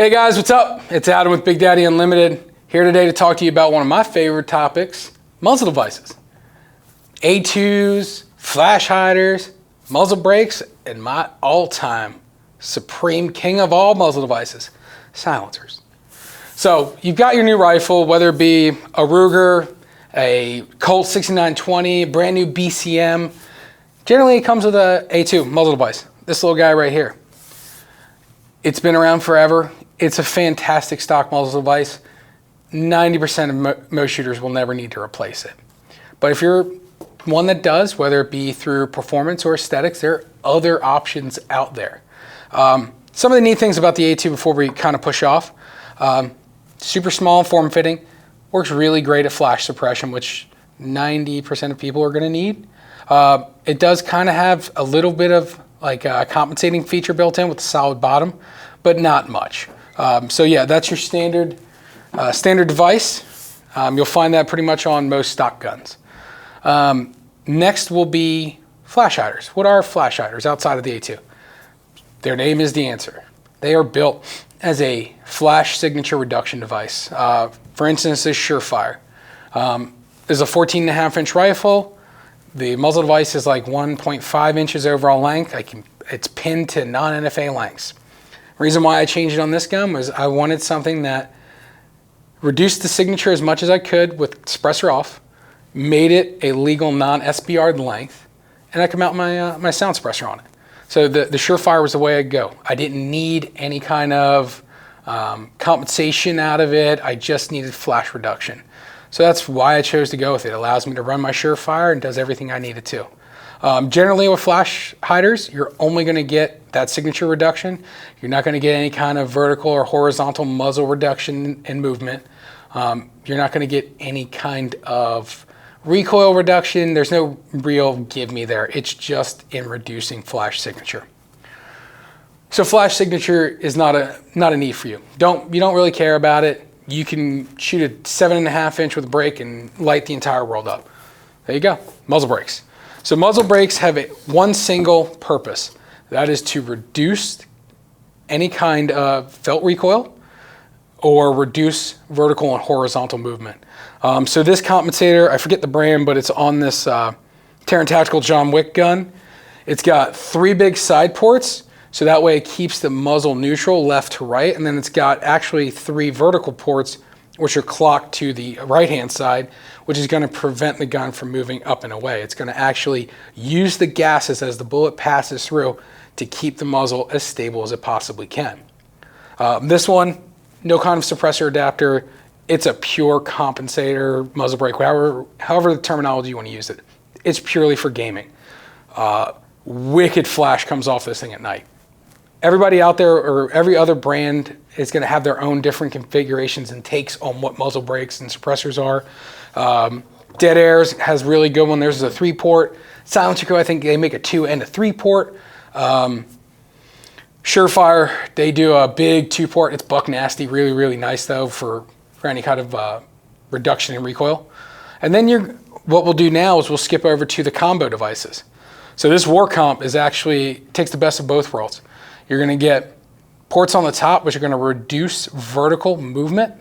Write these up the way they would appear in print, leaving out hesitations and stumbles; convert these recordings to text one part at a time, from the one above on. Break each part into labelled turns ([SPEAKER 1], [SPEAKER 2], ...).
[SPEAKER 1] Hey guys, what's up? It's Adam with Big Daddy Unlimited, here today to talk to you about one of my favorite topics, muzzle devices. A2s, flash hiders, muzzle brakes, and my all-time supreme king of all muzzle devices, silencers. So you've got your new rifle, whether it be a Ruger, a Colt 6920, brand new BCM. Generally it comes with a A2 muzzle device, this little guy right here. It's been around forever. It's a fantastic stock muzzle device. 90% of most shooters will never need to replace it. But if you're one that does, whether it be through performance or aesthetics, there are other options out there. Some of the neat things about the A2 before we kind of push off, super small, form-fitting, works really great at flash suppression, which 90% of people are gonna need. It does kind of have a little bit of like a compensating feature built in with a solid bottom, but not much. So yeah, that's your standard device. You'll find that pretty much on most stock guns. Next will be flash hiders. What are flash hiders outside of the A2? Their name is the answer. They are built as a flash signature reduction device. For instance, this Surefire. This is a 14.5-inch rifle. The muzzle device is like 1.5 inches overall length. It's pinned to non-NFA lengths. The reason why I changed it on this gun was I wanted something that reduced the signature as much as I could with suppressor off, made it a legal non-SBR length, and I could mount my sound suppressor on it. So the Surefire was the way I'd go. I didn't need any kind of compensation out of it. I just needed flash reduction. So that's why I chose to go with it. It allows me to run my Surefire and does everything I need it to. Generally with flash hiders, you're only gonna get that signature reduction. You're not gonna get any kind of vertical or horizontal muzzle reduction in movement. You're not gonna get any kind of recoil reduction. There's no real give me there. It's just in reducing flash signature. So flash signature is not a need for you. You don't really care about it. You can shoot a 7.5-inch with a brake and light the entire world up. There you go, muzzle brakes. So muzzle brakes have one single purpose. That is to reduce any kind of felt recoil or reduce vertical and horizontal movement. So this compensator, I forget the brand, but it's on this Terran Tactical John Wick gun. It's got 3 big side ports, so that way it keeps the muzzle neutral left to right, and then it's got actually 3 vertical ports which are clocked to the right-hand side, which is gonna prevent the gun from moving up and away. It's gonna actually use the gases as the bullet passes through to keep the muzzle as stable as it possibly can. This one, no kind of suppressor adapter. It's a pure compensator muzzle brake, however the terminology you wanna use it. It's purely for gaming. Wicked flash comes off this thing at night. Everybody out there, or every other brand, is going to have their own different configurations and takes on what muzzle brakes and suppressors are. Deadair has really good one. There's a 3-port. Silencerco, I think they make a 2 and a 3-port. Surefire, they do a big 2-port. It's buck nasty, really, really nice though for any kind of reduction in recoil. And then what we'll do now is we'll skip over to the combo devices. So this War Comp takes the best of both worlds. You're gonna get ports on the top, which are gonna reduce vertical movement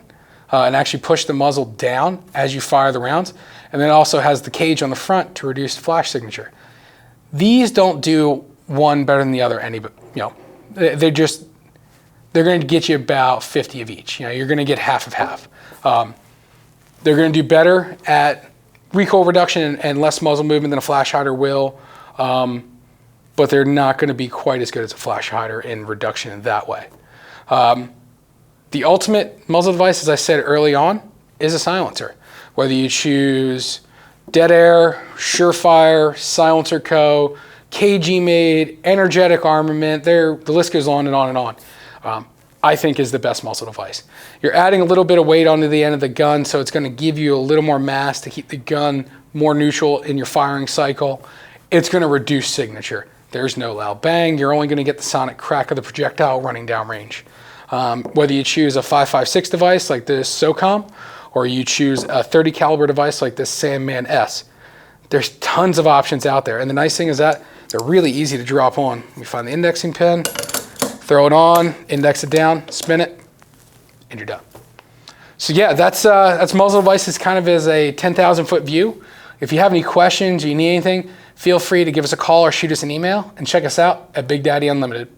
[SPEAKER 1] and actually push the muzzle down as you fire the rounds. And then it also has the cage on the front to reduce flash signature. These don't do one better than the other, they're gonna get you about 50 of each. You're gonna get half of half. They're gonna do better at recoil reduction and less muzzle movement than a flash hider will. But they're not going to be quite as good as a flash hider in reduction in that way. The ultimate muzzle device, as I said early on, is a silencer. Whether you choose Deadair, Surefire, Silencerco, KG made, energetic armament, the list goes on and on and on. I think is the best muzzle device. You're adding a little bit of weight onto the end of the gun, so it's going to give you a little more mass to keep the gun more neutral in your firing cycle. It's going to reduce signature. There's no loud bang. You're only going to get the sonic crack of the projectile running downrange. Whether you choose a 5.56 device like this Socom, or you choose a 30 caliber device like this Sandman S, there's tons of options out there. And the nice thing is that they're really easy to drop on. You find the indexing pin, throw it on, index it down, spin it, and you're done. So yeah, that's Muzzle Devices kind of as a 10,000 foot view. If you have any questions or you need anything, feel free to give us a call or shoot us an email, and check us out at Big Daddy Unlimited.